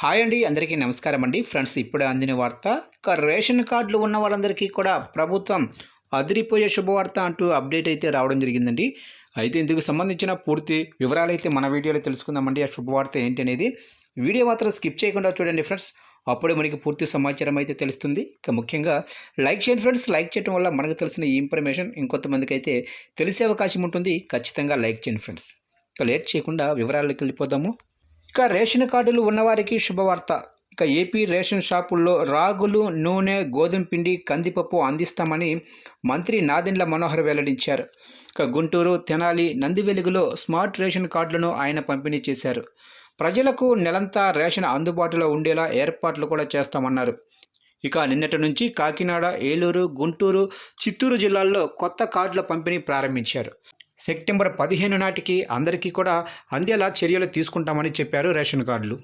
Hi అండి, అందరికీ నమస్కారం అండి. ఫ్రెండ్స్, ఇప్పుడే అందిన వార్త. ఇక రేషన్ కార్డులు ఉన్న వాళ్ళందరికీ కూడా ప్రభుత్వం అదిరిపోయే శుభవార్త అంటూ అప్డేట్ అయితే రావడం జరిగిందండి. అయితే ఇందుకు సంబంధించిన పూర్తి వివరాలు అయితే మన వీడియోలో తెలుసుకుందామండి. ఆ శుభవార్త ఏంటి అనేది వీడియో మాత్రం స్కిప్ చేయకుండా చూడండి ఫ్రెండ్స్. అప్పుడే మనకి పూర్తి సమాచారం అయితే తెలుస్తుంది. ఇక ముఖ్యంగా లైక్ చేయండి ఫ్రెండ్స్. లైక్ చేయడం వల్ల మనకు తెలిసిన ఈ ఇన్ఫర్మేషన్ ఇంకొంతమందికి అయితే తెలిసే అవకాశం ఉంటుంది. ఖచ్చితంగా లైక్ చేయండి ఫ్రెండ్స్. ఇక లేట్ చేయకుండా వివరాల్లోకి వెళ్ళిపోదాము. ఇక రేషన్ కార్డులు ఉన్నవారికి శుభవార్త. ఇక ఏపీ రేషన్ షాపుల్లో రాగులు, నూనె, గోధుమ పిండి, కందిపప్పు అందిస్తామని మంత్రి నాదెండ్ల మనోహర్ వెల్లడించారు. ఇక గుంటూరు, తెనాలి, నందివెలుగులో స్మార్ట్ రేషన్ కార్డులను ఆయన పంపిణీ చేశారు. ప్రజలకు నెలంతా రేషన్ అందుబాటులో ఉండేలా ఏర్పాట్లు కూడా చేస్తామన్నారు. ఇక నిన్నటి నుంచి కాకినాడ, ఏలూరు, గుంటూరు, చిత్తూరు జిల్లాల్లో కొత్త కార్డుల పంపిణీ ప్రారంభించారు. సెప్టెంబర్ 15 నాటికి అందరికీ కూడా అందేలా చర్యలు తీసుకుంటామని చెప్పారు రేషన్ కార్డులు.